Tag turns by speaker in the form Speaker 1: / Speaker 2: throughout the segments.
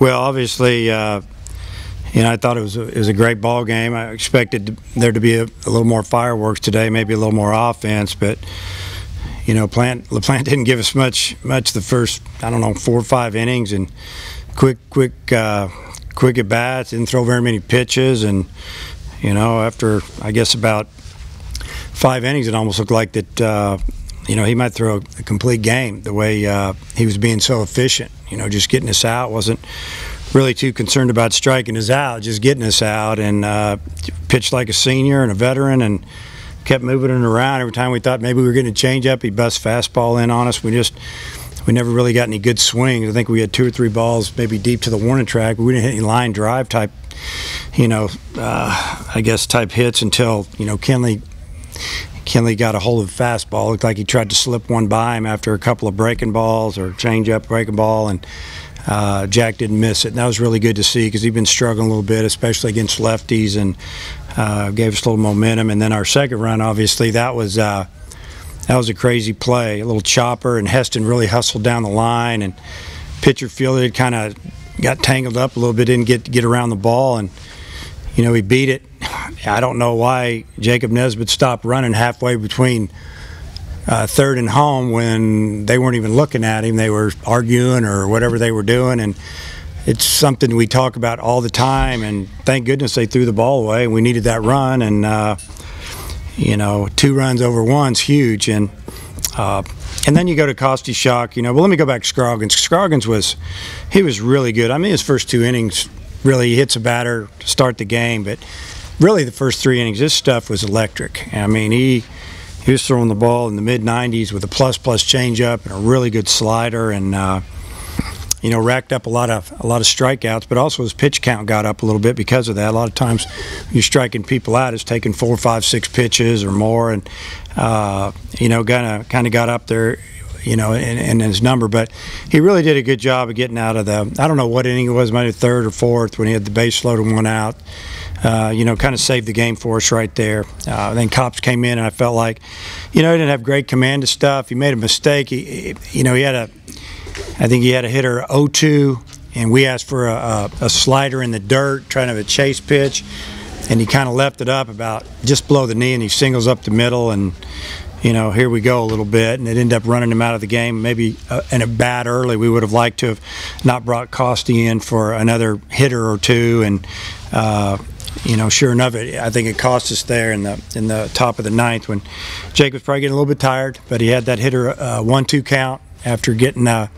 Speaker 1: Well, obviously, I thought it was a great ball game. I expected there to be a little more fireworks today, maybe a little more offense, but LaPlante didn't give us much the first, I don't know, 4 or 5 innings, and quick at bats. Didn't throw very many pitches, and after I guess about 5 innings, it almost looked like that. He might throw a complete game the way he was being so efficient. Just getting us out. Wasn't really too concerned about striking us out, just getting us out, and pitched like a senior and a veteran, and kept moving it around. Every time we thought maybe we were getting a change-up, he bust fastball in on us. We never really got any good swings. I think we had 2 or 3 balls maybe deep to the warning track, but we didn't hit any line drive type, I guess type hits until Kenley got a hold of the fastball. Looked like he tried to slip one by him after a couple of breaking balls or change-up breaking ball, and Jack didn't miss it. And that was really good to see because he'd been struggling a little bit, especially against lefties, and gave us a little momentum. And then our second run, obviously, that was a crazy play, a little chopper, and Heston really hustled down the line, and pitcher fielded, kind of got tangled up a little bit, didn't get around the ball, and he beat it. I don't know why Jacob Nesbitt stopped running halfway between third and home when they weren't even looking at him. They were arguing or whatever they were doing, and it's something we talk about all the time, and thank goodness they threw the ball away, and we needed that run, and 2 runs over 1's huge. And then you go to Kostiachuk, well, let me go back to Scroggins. Scroggins was really good. I mean, his first 2 innings, really, he hits a batter to start the game, but really the first 3 innings, this stuff was electric. I mean, he was throwing the ball in the mid-90s with a plus changeup and a really good slider, and racked up a lot of strikeouts, but also his pitch count got up a little bit because of that. A lot of times you're striking people out, it's taking 4, 5, 6 pitches or more, and kind of got up there, in his number. But he really did a good job of getting out of I don't know what inning it was, maybe 3rd or 4th, when he had the base loaded 1 out. Kind of saved the game for us right there. Then Kopps came in, and I felt like, he didn't have great command of stuff. He made a mistake. I think he had a hitter 0-2, and we asked for a slider in the dirt, trying to have a chase pitch, and he kind of left it up about just below the knee, and he singles up the middle, and here we go a little bit, and it ended up running him out of the game. Maybe in a bat early, we would have liked to have not brought Costi in for another hitter or 2, and sure enough, I think it cost us there in the top of the 9th when Jake was probably getting a little bit tired, but he had that hitter 1-2 count after getting the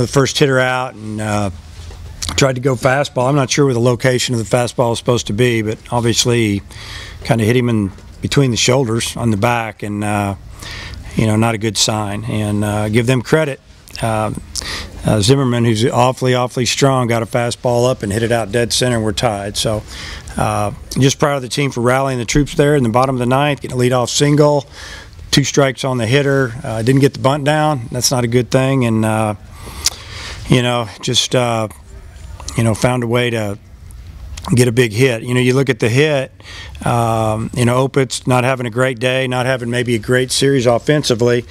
Speaker 1: first hitter out, and tried to go fastball. I'm not sure where the location of the fastball is supposed to be, but obviously he kind of hit him in between the shoulders on the back, and not a good sign. And give them credit. Zimmerman, who's awfully strong, got a fastball up and hit it out dead center, and we're tied. So just proud of the team for rallying the troops there in the bottom of the 9th, getting a leadoff single, 2 strikes on the hitter. Didn't get the bunt down. That's not a good thing. And found a way to get a big hit. You look at the hit, Opitz not having a great day, not having maybe a great series offensively,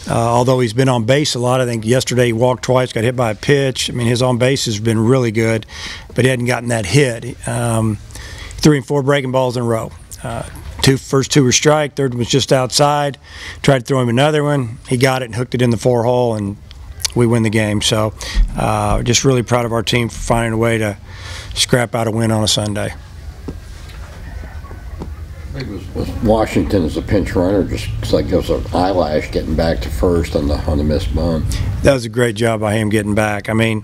Speaker 1: although he's been on base a lot. I think yesterday he walked twice, got hit by a pitch. I mean, his on base has been really good, but he hadn't gotten that hit. 3 and 4 breaking balls in a row. First 2 were strike, third was just outside. Tried to throw him another one. He got it and hooked it in the 4-hole, and we win the game. So just really proud of our team for finding a way to scrap out a win on a Sunday.
Speaker 2: I think it was Washington as a pinch runner, just looks like it was an eyelash getting back to first on the missed bunt.
Speaker 1: That was a great job by him getting back. I mean,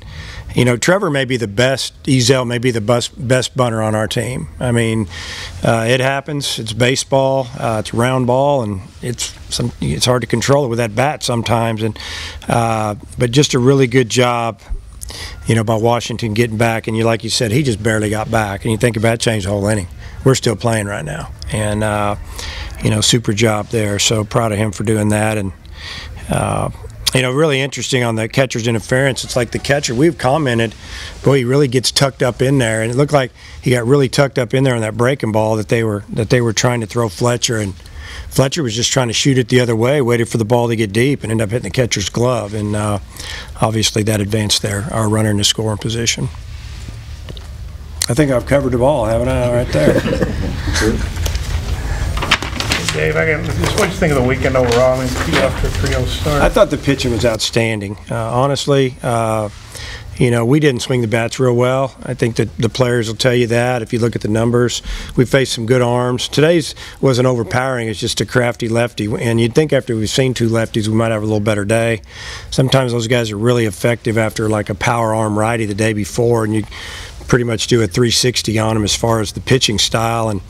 Speaker 1: Trevor may be the best, Ezel may be the best bunter on our team. I mean, it happens. It's baseball. It's a round ball, and it's hard to control it with that bat sometimes. And but just a really good job, by Washington getting back. And like you said, he just barely got back. And you think about it, changed the whole inning. We're still playing right now, and super job there. So proud of him for doing that. And really interesting on the catcher's interference. It's like the catcher, we've commented, boy, he really gets tucked up in there, and it looked like he got really tucked up in there on that breaking ball that they were trying to throw Fletcher, and Fletcher was just trying to shoot it the other way, waited for the ball to get deep, and ended up hitting the catcher's glove. And obviously that advanced our runner in the scoring position. I think I've covered the ball, haven't I, right there?
Speaker 3: Dave, what do you think of the weekend overall? I mean, you got off to a 3-0 start.
Speaker 1: I thought the pitching was outstanding. Honestly, we didn't swing the bats real well. I think that the players will tell you that. If you look at the numbers, we faced some good arms. Today's wasn't overpowering. It's just a crafty lefty. And you'd think after we've seen two lefties, we might have a little better day. Sometimes those guys are really effective after like a power arm righty the day before, and you pretty much do a 360 on him as far as the pitching style, and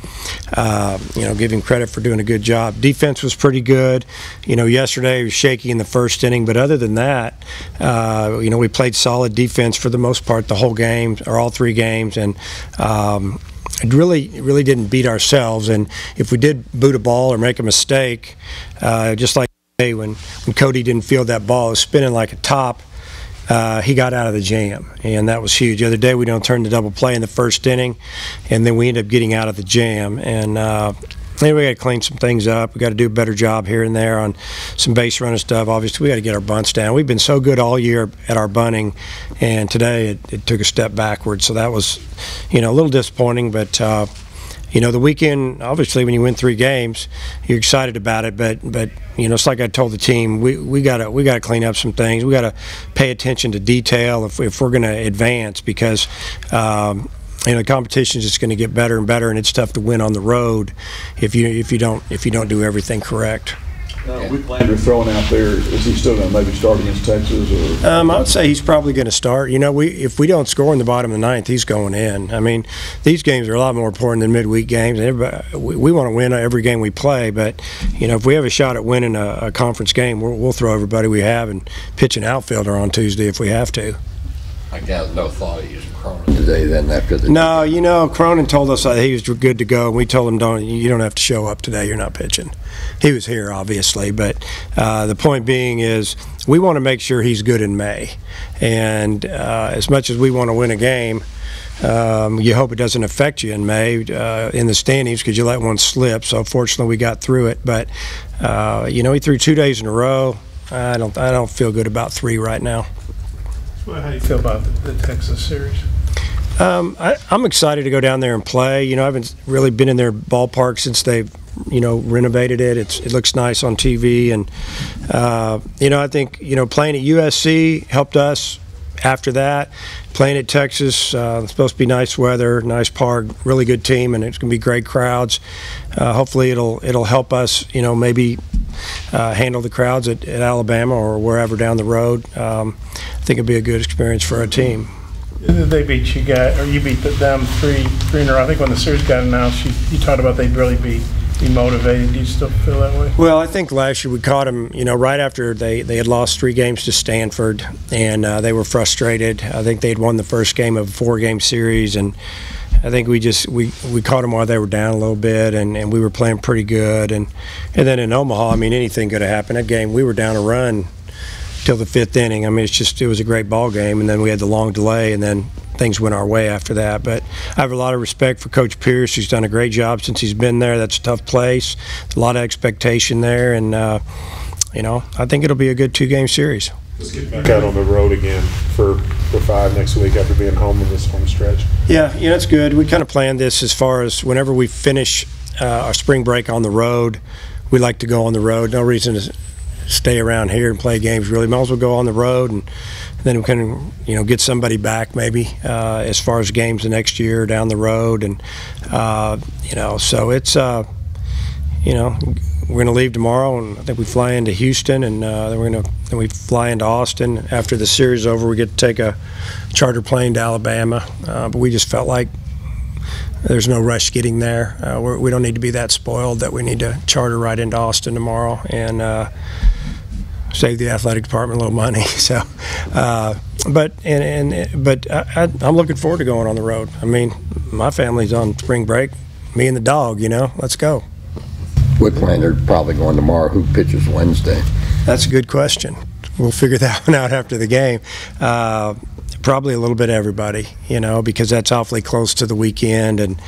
Speaker 1: give him credit for doing a good job. Defense was pretty good. Yesterday he was shaky in the first inning, but other than that, we played solid defense for the most part the whole game, or all three games, and it really didn't beat ourselves. And if we did boot a ball or make a mistake, just like today when Cody didn't field that ball, it was spinning like a top. He got out of the jam, and that was huge. The other day we don't turn the double play in the first inning, and then we end up getting out of the jam. And maybe we got to clean some things up. We got to do a better job here and there on some base running stuff. Obviously, we got to get our bunts down. We've been so good all year at our bunting, and today it took a step backwards. So that was, a little disappointing, but. The weekend, obviously, when you win 3 games, you're excited about it. But it's like I told the team, we gotta clean up some things. We gotta pay attention to detail if we're gonna advance, because the competition is just going to get better and better, and it's tough to win on the road if you don't do everything correct.
Speaker 4: With Lander throwing out there, is he still going to maybe start against Texas? Or?
Speaker 1: I would say he's probably going to start. If we don't score in the bottom of the 9th, he's going in. I mean, these games are a lot more important than midweek games. We want to win every game we play, but if we have a shot at winning a conference game, we'll throw everybody we have and pitch an outfielder on Tuesday if we have to.
Speaker 2: I got no thought of using Cronin today then after the...
Speaker 1: No, Cronin told us that he was good to go. We told him, you don't have to show up today. You're not pitching. He was here, obviously, but the point being is we want to make sure he's good in May. And as much as we want to win a game, you hope it doesn't affect you in May in the standings, because you let one slip. So fortunately we got through it. But, he threw 2 days in a row. I don't feel good about 3 right now.
Speaker 3: Well, how do you feel about the Texas series?
Speaker 1: I'm excited to go down there and play. I haven't really been in their ballpark since they've, renovated it. It looks nice on TV, and I think playing at USC helped us. After that, playing at Texas, it's supposed to be nice weather, nice park, really good team, and it's going to be great crowds. Hopefully, it'll help us, maybe handle the crowds at Alabama or wherever down the road. I think it'll be a good experience for our team.
Speaker 3: They beat you guys, or you beat them three in a row. I think when the series got announced, you talked about they'd really be motivated. Do you still feel that way?
Speaker 1: Well, I think last year we caught them, right after they had lost 3 games to Stanford, and they were frustrated. I think they had won the first game of a 4-game series, and I think we caught them while they were down a little bit, and we were playing pretty good. And then in Omaha, anything could have happened. That game, we were down a run till the 5th inning. It was a great ball game, and then we had the long delay, and then things went our way after that. But I have a lot of respect for Coach Pierce, who's done a great job since he's been there. That's a tough place, a lot of expectation there, and I think it'll be a good 2-game series.
Speaker 5: Let's get back out on the road again for 5 next week after being home in this home stretch.
Speaker 1: Yeah, that's good. We kind of planned this as far as whenever we finish our spring break on the road, we like to go on the road. No reason to stay around here and play games, really. Might as well go on the road, and then we can get somebody back maybe as far as games the next year down the road. And so it's we're going to leave tomorrow, and I think we fly into Houston, and then we fly into Austin. After the series is over, we get to take a charter plane to Alabama, but we just felt like there's no rush getting there. We don't need to be that spoiled that we need to charter right into Austin tomorrow and save the athletic department a little money. So, but I'm looking forward to going on the road. My family's on spring break. Me and the dog. Let's go.
Speaker 2: Wicklander probably going tomorrow. Who pitches Wednesday?
Speaker 1: That's a good question. we'll figure that one out after the game. Probably a little bit of everybody, because that's awfully close to the weekend, and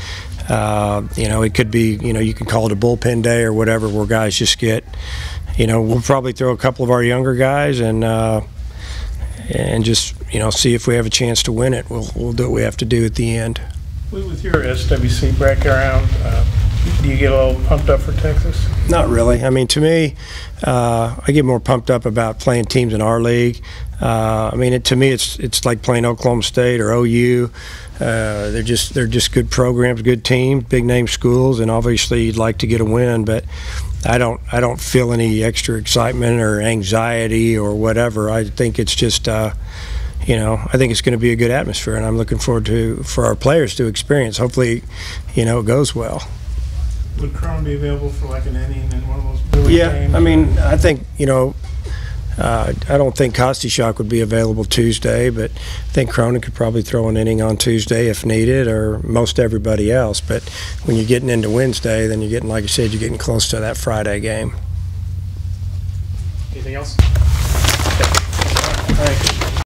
Speaker 1: it could be, you can call it a bullpen day or whatever, where guys just get, we'll probably throw a couple of our younger guys and just, see if we have a chance to win it. We'll do what we have to do at the end.
Speaker 3: With your SWC bracket around, do you get a little pumped up for Texas?
Speaker 1: Not really. I mean, to me, I get more pumped up about playing teams in our league. To me, it's like playing Oklahoma State or OU. They're just good programs, good teams, big name schools, and obviously you'd like to get a win. But I don't feel any extra excitement or anxiety or whatever. I think it's just. I think it's going to be a good atmosphere, and I'm looking forward for our players to experience. Hopefully, it goes well.
Speaker 3: Would Crone be available for like an inning in one of those Billy games?
Speaker 1: Yeah, I mean, I think, I don't think Kostichak would be available Tuesday, but I think Cronin could probably throw an inning on Tuesday if needed, or most everybody else. But when you're getting into Wednesday, then you're getting, like I said, you're getting close to that Friday game.
Speaker 6: Anything else?
Speaker 3: Thank you.